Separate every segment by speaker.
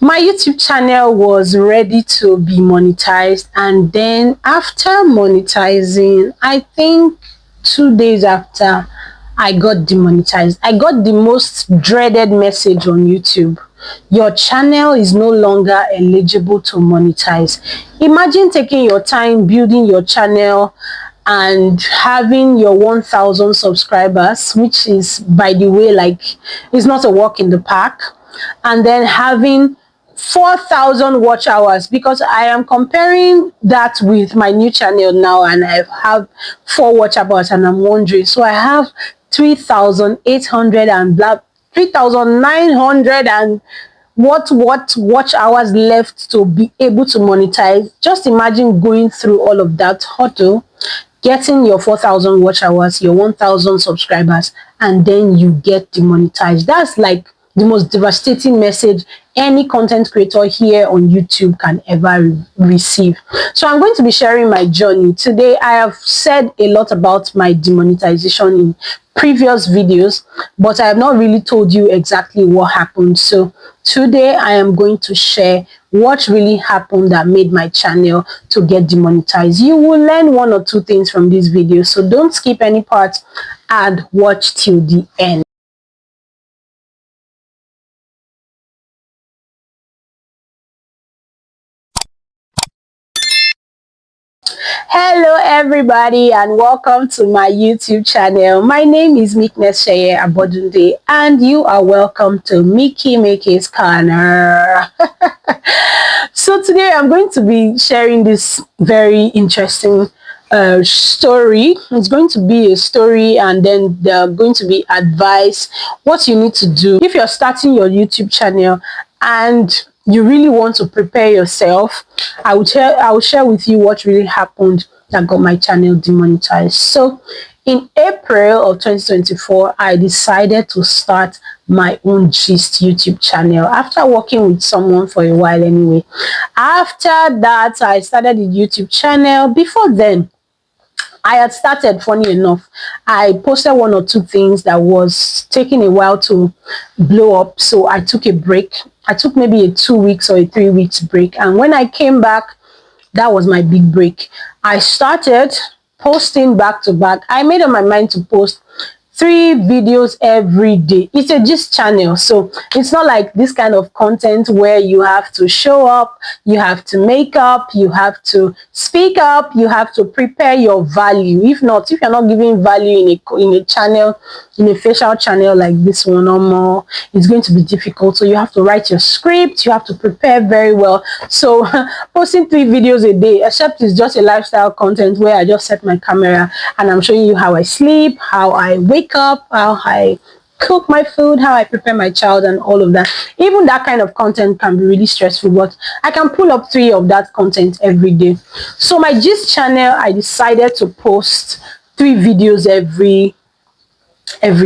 Speaker 1: My YouTube channel was ready to be monetized, and then after monetizing, I think 2 days after, I got demonetized. I got the most dreaded message on YouTube: your channel is no longer eligible to monetize. Imagine taking your time building your channel and having your 1,000 subscribers, which is, by the way, like, it's not a walk in the park, and then having 4,000 watch hours, because I am comparing that with my new channel now, and I have 4 watch hours, and I'm wondering, so I have 3,800 and blah, 3,900 and what watch hours left to be able to monetize. Just imagine going through all of that hurdle, getting your 4,000 watch hours, your 1,000 subscribers, and then you get demonetized. That's like the most devastating message any content creator here on YouTube can ever receive. So I'm going to be sharing my journey today. I have said a lot about my demonetization in previous videos, but I have not really told you exactly what happened. So today I am going to share what really happened that made my channel to get demonetized. You will learn 1 or 2 things from this video, so don't skip any part and watch till the end. Hello everybody, and welcome to my YouTube channel. My name is Meekness Sheye Abodunde, and you are welcome to Mickey Make's Corner. So today I'm going to be sharing this very interesting story. It's going to be a story, and then there are going to be advice, what you need to do if you're starting your YouTube channel and you really want to prepare yourself. I will share with you what really happened that got my channel demonetized. So in April of 2024, I decided to start my own gist YouTube channel after working with someone for a while anyway. After that, I started the YouTube channel. Before then, I had started, funny enough, I posted 1 or 2 things that was taking a while to blow up, so I took a break. I took maybe a 2 weeks or a 3 weeks break, and when I came back, that was my big break. I started posting back to back. I made up my mind to post 3 videos every day. It's a gist channel, so it's not like this kind of content where you have to show up, you have to make up, you have to speak up, you have to prepare your value. If not, if you're not giving value in a channel, in a facial channel like this one or more, it's going to be difficult. So you have to write your script, you have to prepare very well. So posting 3 videos a day, except it's just a lifestyle content where I just set my camera and I'm showing you how I sleep, how I wake up, how I cook my food, how I prepare my child, and all of that. Even that kind of content can be really stressful, but I can pull up 3 of that content every day. So my gist channel, I decided to post 3 videos every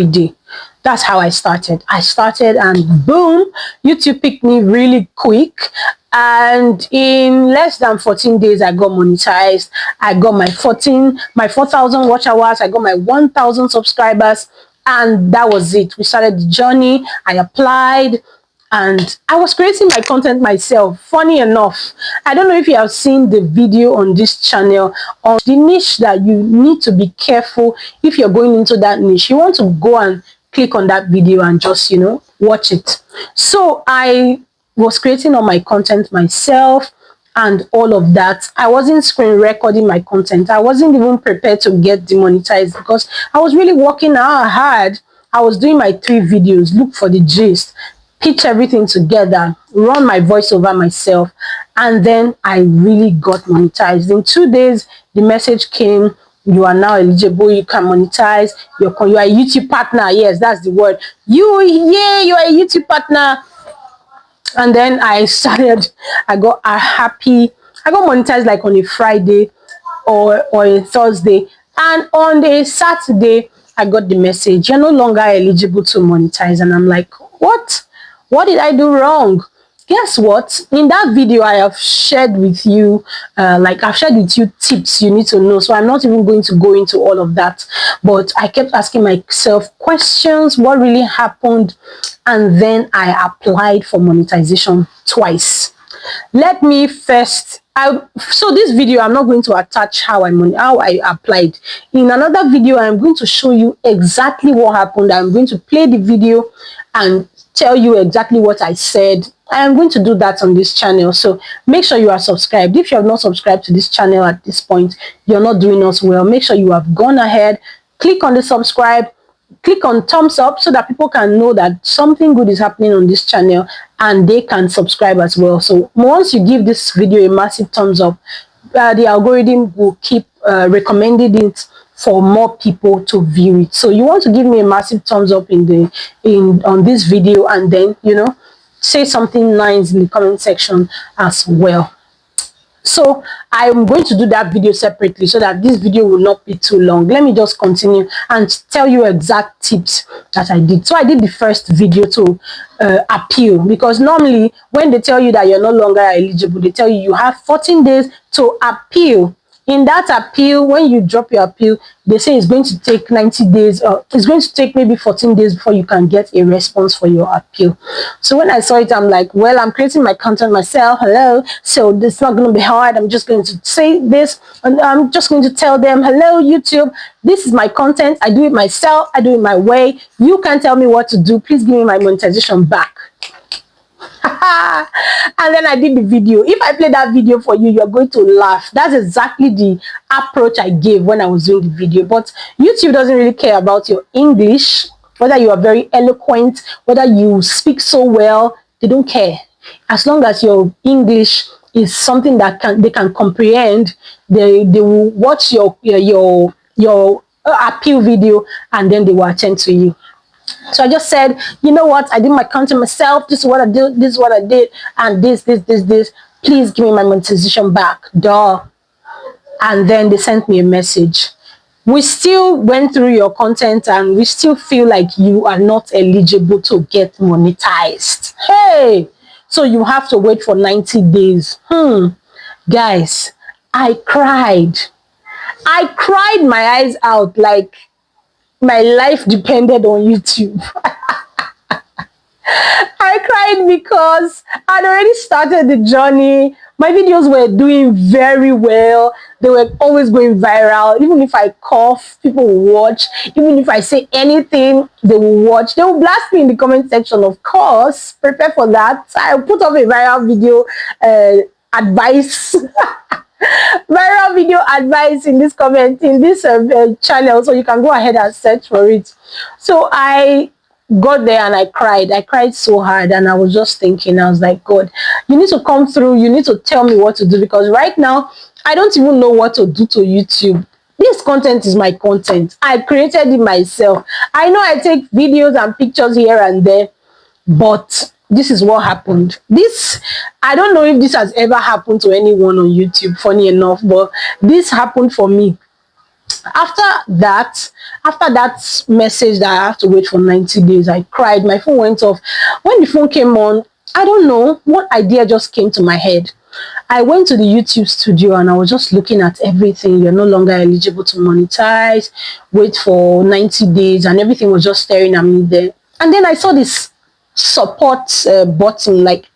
Speaker 1: day. That's how I started. And boom, YouTube picked me really quick, and in less than 14 days I got monetized. I got my 4,000 watch hours, I got my 1,000 subscribers, and that was it. We started the journey. I applied and I was creating my content myself. Funny enough, I don't know if you have seen the video on this channel on the niche that you need to be careful if you're going into that niche. You want to go and click on that video and just, watch it. So I was creating all my content myself and all of that. I wasn't screen recording my content. I wasn't even prepared to get demonetized because I was really working hard. I was doing my 3 videos, look for the gist, pitch everything together, run my voiceover myself, and then I really got monetized. In 2 days, the message came: you are now eligible, you can monetize, you are a YouTube partner. Yes, that's the word. You are a YouTube partner. And then I got monetized like on a Friday or a Thursday, and on a Saturday I got the message: you're no longer eligible to monetize. And I'm like, what did I do wrong? guess what? In that video, I have shared with you, I've shared with you tips you need to know. So I'm not even going to go into all of that. But I kept asking myself questions, what really happened? And then I applied for monetization twice. Let me first, so this video, I'm not going to attach how I applied. In another video, I'm going to show you exactly what happened. I'm going to play the video and tell you exactly what I said. I am going to do that on this channel. So make sure you are subscribed. If you have not subscribed to this channel at this point, you're not doing us well. Make sure you have gone ahead, click on the subscribe, click on thumbs up so that people can know that something good is happening on this channel and they can subscribe as well. So once you give this video a massive thumbs up, the algorithm will keep recommending it for more people to view it. So you want to give me a massive thumbs up on this video, and then say something nice in the comment section as well. So I'm going to do that video separately so that this video will not be too long. Let me just continue and tell you exact tips that I did. So I did the first video to appeal, because normally when they tell you that you're no longer eligible, they tell you you have 14 days to appeal. In that appeal, when you drop your appeal, they say it's going to take 90 days, or it's going to take maybe 14 days before you can get a response for your appeal. So when I saw it, I'm like, well, I'm creating my content myself. Hello. So it's not going to be hard. I'm just going to say this, and I'm just going to tell them, hello, YouTube, this is my content. I do it myself. I do it my way. You can tell me what to do. Please give me my monetization back. And then I did the video. If I play that video for you, you're going to laugh. That's exactly the approach I gave when I was doing the video. But YouTube doesn't really care about your English, whether you are very eloquent, whether you speak so well. They don't care. As long as your English is something that they can comprehend, they will watch your appeal video, and then they will attend to you. So I just said, you know what, I did my content myself. This is what I did. This is what I did. And this. Please give me my monetization back. Duh. And then they sent me a message. We still went through your content and we still feel like you are not eligible to get monetized. Hey, so you have to wait for 90 days. Guys, I cried my eyes out, like my life depended on YouTube. I cried because I'd already started the journey. My videos were doing very well. They were always going viral. Even if I cough, people will watch. Even if I say anything, they will watch. They will blast me in the comment section, of course. Prepare for that. I'll put up a viral video advice. Viral video advice in this channel, so you can go ahead and search for it. So I got there and I cried so hard, and I was just thinking, I was like, God, you need to come through. You need to tell me what to do, because right now I don't even know what to do to YouTube. This content is my content. I created it myself. I know I take videos and pictures here and there, but this is what happened. I don't know if this has ever happened to anyone on YouTube, funny enough, but this happened for me. After that message that I have to wait for 90 days, I cried. My phone went off. When the phone came on, I don't know what idea just came to my head. I went to the YouTube studio and I was just looking at everything. You're no longer eligible to monetize. Wait for 90 days, and everything was just staring at me there. And then I saw this support button, like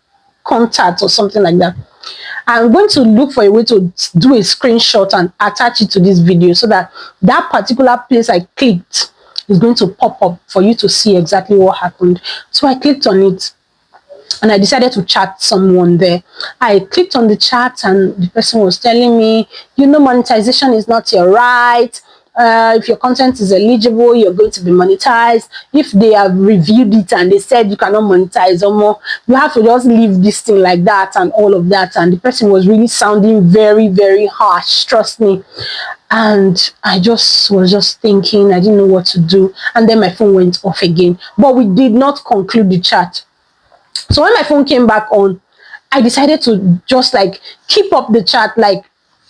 Speaker 1: contact or something like that. I'm going to look for a way to do a screenshot and attach it to this video, so that particular place I clicked is going to pop up for you to see exactly what happened. So I clicked on it and I decided to chat someone there. I clicked on the chat and the person was telling me, monetization is not your right. If your content is eligible, you're going to be monetized. If they have reviewed it and they said you cannot monetize or more, you have to just leave this thing like that and all of that. And the person was really sounding very, very harsh, trust me. And I was just thinking, I didn't know what to do. And then my phone went off again. But we did not conclude the chat. So when my phone came back on, I decided to just keep up the chat,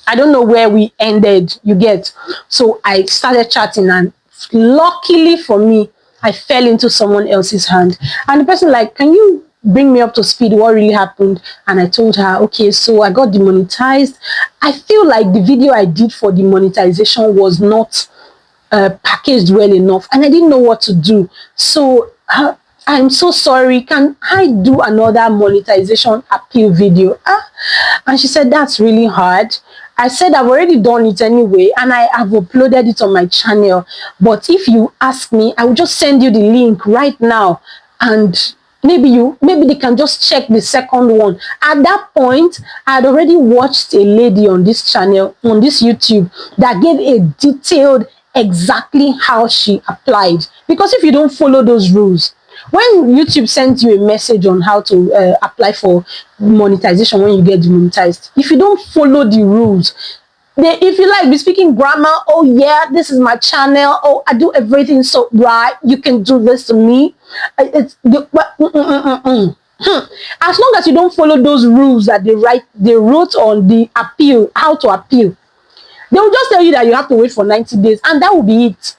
Speaker 1: I don't know where we ended, you get. So I started chatting, and luckily for me, I fell into someone else's hand. And the person can you bring me up to speed what really happened. And I told her, okay, so I got demonetized. I feel like the video I did for the monetization was not packaged well enough, and I didn't know what to do. So I'm so sorry, can I do another monetization appeal video? And she said, that's really hard. I said, I've already done it anyway, and I have uploaded it on my channel. But if you ask me, I will just send you the link right now, and maybe they can just check the second one. At that point, I had already watched a lady on this channel, on this YouTube, that gave a detailed exactly how she applied. Because if you don't follow those rules, when YouTube sends you a message on how to apply for monetization when you get demonetized, if you don't follow the rules, if you like be speaking grammar, oh yeah, this is my channel, oh I do everything so right, you can do this to me. As long as you don't follow those rules that they wrote on the appeal, how to appeal, they will just tell you that you have to wait for 90 days, and that will be it.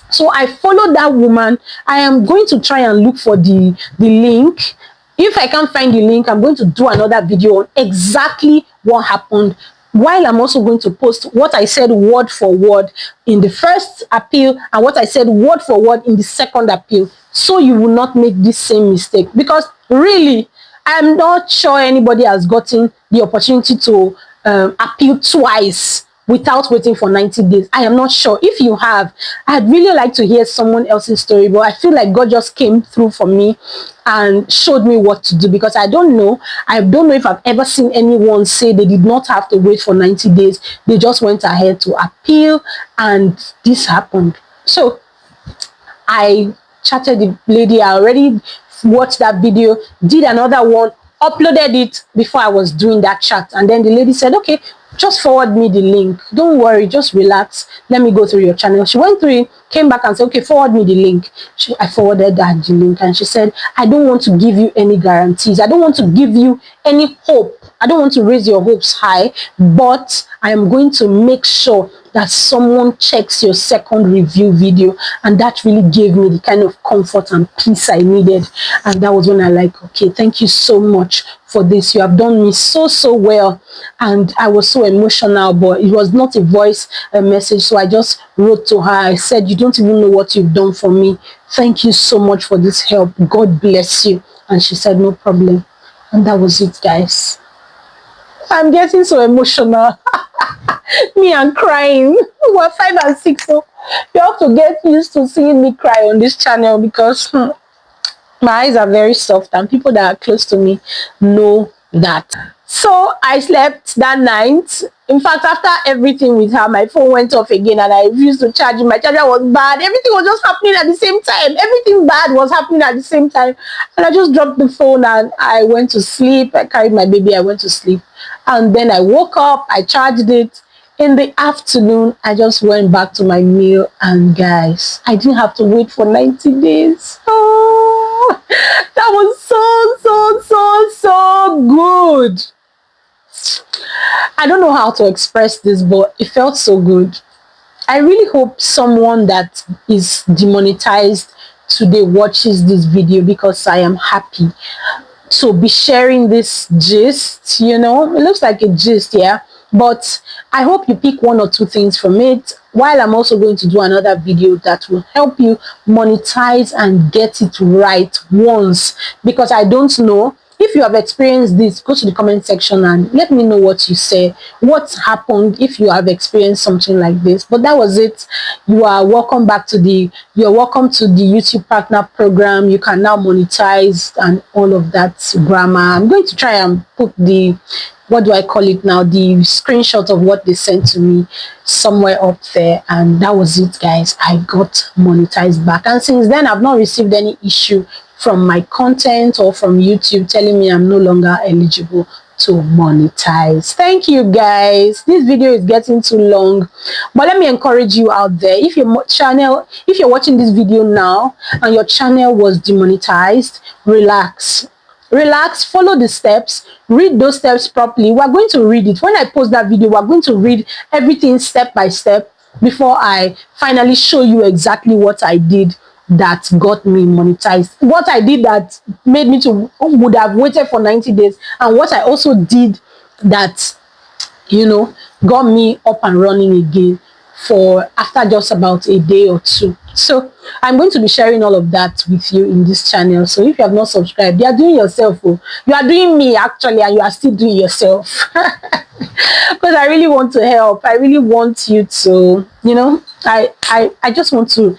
Speaker 1: So I followed that woman. I am going to try and look for the link. If I can't find the link, I'm going to do another video on exactly what happened, while I'm also going to post what I said word for word in the first appeal and what I said word for word in the second appeal, so you will not make this same mistake. Because really, I'm not sure anybody has gotten the opportunity to appeal twice without waiting for 90 days. I am not sure. If you have, I'd really like to hear someone else's story, but I feel like God just came through for me and showed me what to do, because I don't know if I've ever seen anyone say they did not have to wait for 90 days. They just went ahead to appeal, and this happened. So I chatted the lady. I already watched that video, did another one, uploaded it before I was doing that chat, and then the lady said, okay, just forward me the link, don't worry, just relax, let me go through your channel. She went through it, came back and said, okay, forward me the link. I forwarded her the link, and she said, I don't want to give you any guarantees, I don't want to give you any hope, I don't want to raise your hopes high, but I am going to make sure that someone checks your second review video. And that really gave me the kind of comfort and peace I needed. And that was when I like, okay, thank you so much for this, you have done me so well. And I was so emotional, but it was not a voice message, so I just wrote to her. I said, you don't even know what you've done for me, thank you so much for this help, God bless you. And she said, no problem. And that was it, guys. I'm getting so emotional. Me, I'm crying. We're 5 and 6, so you have to get used to seeing me cry on this channel, because my eyes are very soft, and people that are close to me know that. So I slept that night. In fact, after everything with her, my phone went off again, and I refused to charge it. My charger was bad. Everything was just happening at the same time. Everything bad was happening at the same time. And I just dropped the phone and I went to sleep. I carried my baby, I went to sleep. And then I woke up, I charged it. In the afternoon, I just went back to my meal, and guys, I didn't have to wait for 90 days. Oh, that was so good. I don't know how to express this, but it felt so good. I really hope someone that is demonetized today watches this video, because I am happy to be sharing this gist. You know, it looks like a gist, yeah, but I hope you pick 1 or 2 things from it, while I'm also going to do another video that will help you monetize and get it right once. Because I don't know if you have experienced this. Go to the comment section and let me know what you say, what happened, if you have experienced something like this. But that was it. You are welcome back to you're welcome to the YouTube partner program. You can now monetize and all of that grammar. I'm going to try and put the, what do I call it now, the screenshot of what they sent to me somewhere up there. And that was it, guys. I got monetized back, and since then I've not received any issue from my content or from YouTube telling me I'm no longer eligible to monetize. Thank you, guys. This video is getting too long, but let me encourage you out there. If you're watching this video now and your channel was demonetized, relax, follow the steps, read those steps properly. We're going to read it. When I post that video, we're going to read everything step by step before I finally show you exactly what I did that got me monetized, what I did that made me to would have waited for 90 days, and what I also did that, you know, got me up and running again for after just about a day or two. So I'm going to be sharing all of that with you in this channel. So if you have not subscribed, you are doing yourself. Oh, you are doing me actually, and you are still doing yourself. Because I really want to help. I really want you to, you know, I just want to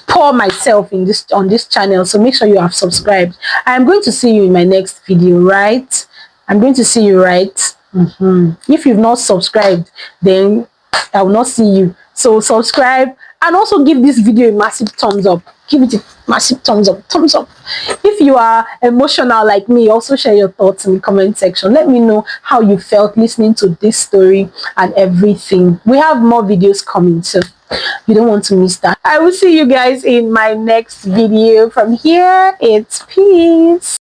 Speaker 1: pour myself in this on this channel. So make sure you have subscribed. I'm going to see you in my next video, right? I'm going to see you, right? If you've not subscribed, then I will not see you. So subscribe, and also give this video a massive thumbs up. Give it a massive thumbs up. Thumbs up. If you are emotional like me, also share your thoughts in the comment section. Let me know how you felt listening to this story and everything. We have more videos coming, so you don't want to miss that. I will see you guys in my next video. From here, it's peace.